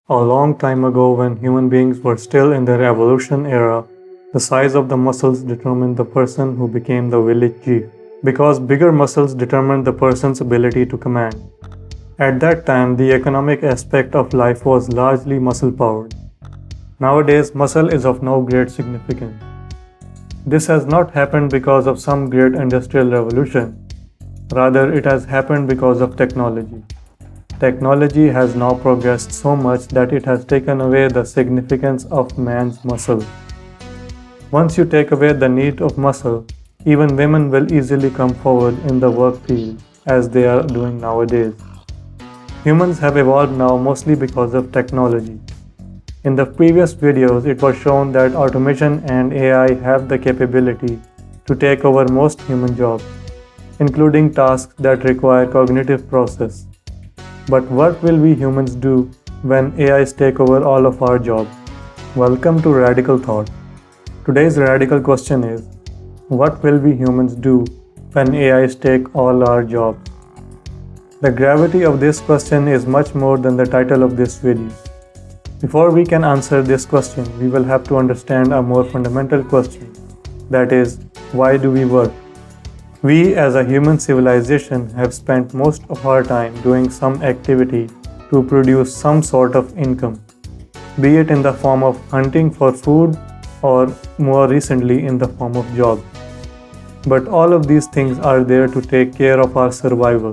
A long time ago, when human beings were still in their evolution era, the size of the muscles determined the person who became the village chief, because bigger muscles determined the person's ability to command. At that time, the economic aspect of life was largely muscle powered. Nowadays, muscle is of no great significance. This has not happened because of some great industrial revolution. Rather, it has happened because of technology. Technology has now progressed so much that it has taken away the significance of man's muscle. Once you take away the need of muscle, even women will easily come forward in the work field as they are doing nowadays. Humans have evolved now mostly because of technology. In the previous videos, it was shown that automation and AI have the capability to take over most human jobs, including tasks that require cognitive process. But what will we humans do when AIs take over all of our jobs? Welcome to Radical Thought. Today's radical question is, what will we humans do when AIs take all our jobs? The gravity of this question is much more than the title of this video. Before we can answer this question, we will have to understand a more fundamental question. That is, why do we work? We as a human civilization have spent most of our time doing some activity to produce some sort of income, be it in the form of hunting for food or more recently in the form of jobs. But all of these things are there to take care of our survival.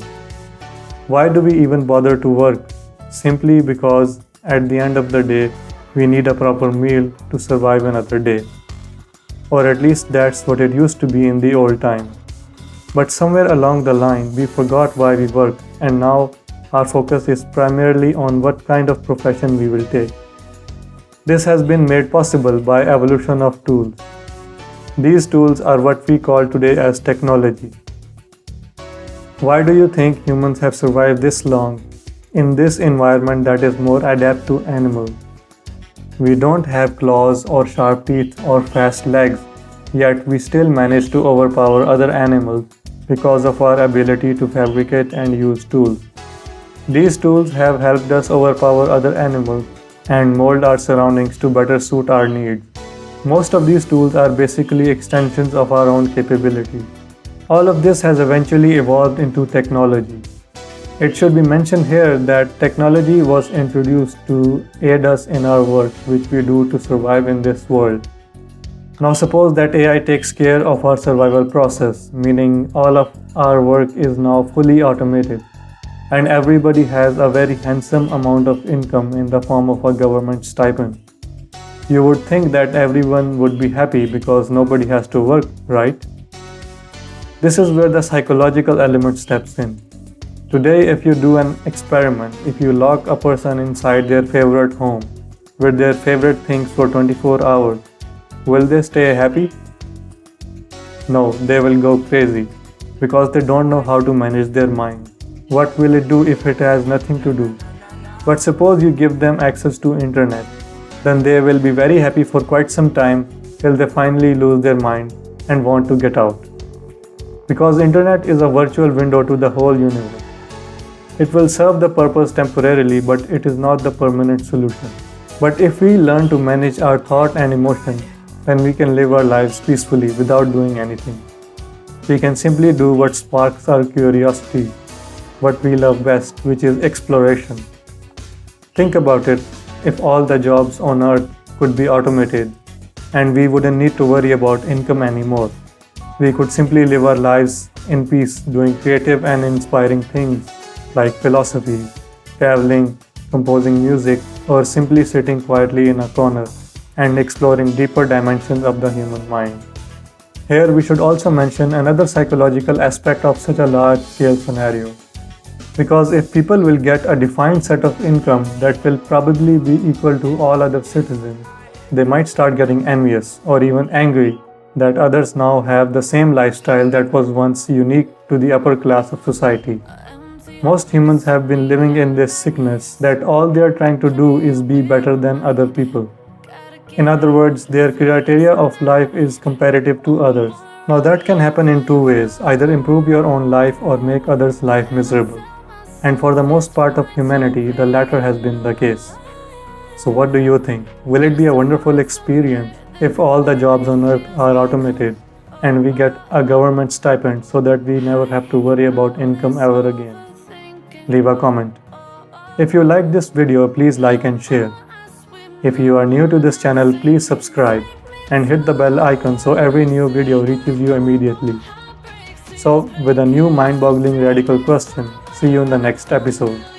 Why do we even bother to work? Simply because at the end of the day, we need a proper meal to survive another day. Or at least that's what it used to be in the old time. But somewhere along the line, we forgot why we work, and now our focus is primarily on what kind of profession we will take. This has been made possible by evolution of tools. These tools are what we call today as technology. Why do you think humans have survived this long in this environment that is more adapt to animals? We don't have claws or sharp teeth or fast legs, yet we still manage to overpower other animals because of our ability to fabricate and use tools. These tools have helped us overpower other animals and mold our surroundings to better suit our needs. Most of these tools are basically extensions of our own capabilities. All of this has eventually evolved into technology. It should be mentioned here that technology was introduced to aid us in our work, which we do to survive in this world. Now suppose that AI takes care of our survival process, meaning all of our work is now fully automated, and everybody has a very handsome amount of income in the form of a government stipend. You would think that everyone would be happy because nobody has to work, right? This is where the psychological element steps in. Today, if you do an experiment, if you lock a person inside their favorite home with their favorite things for 24 hours, will they stay happy? No, they will go crazy because they don't know how to manage their mind. What will it do if it has nothing to do? But suppose you give them access to internet, then they will be very happy for quite some time till they finally lose their mind and want to get out. Because internet is a virtual window to the whole universe. It will serve the purpose temporarily, but it is not the permanent solution. But if we learn to manage our thought and emotion, then we can live our lives peacefully without doing anything. We can simply do what sparks our curiosity, what we love best, which is exploration. Think about it, if all the jobs on earth could be automated and we wouldn't need to worry about income anymore. We could simply live our lives in peace doing creative and inspiring things like philosophy, traveling, composing music, or simply sitting quietly in a corner and exploring deeper dimensions of the human mind. Here we should also mention another psychological aspect of such a large-scale scenario. Because if people will get a defined set of income that will probably be equal to all other citizens, they might start getting envious or even angry that others now have the same lifestyle that was once unique to the upper class of society. Most humans have been living in this sickness that all they are trying to do is be better than other people. In other words, their criteria of life is comparative to others. Now that can happen in two ways, either improve your own life or make others' life miserable. And for the most part of humanity, the latter has been the case. So what do you think? Will it be a wonderful experience if all the jobs on earth are automated and we get a government stipend so that we never have to worry about income ever again? Leave a comment. If you like this video, please like and share. If you are new to this channel, please subscribe and hit the bell icon so every new video reaches you immediately. So, with a new mind-boggling radical question, see you in the next episode.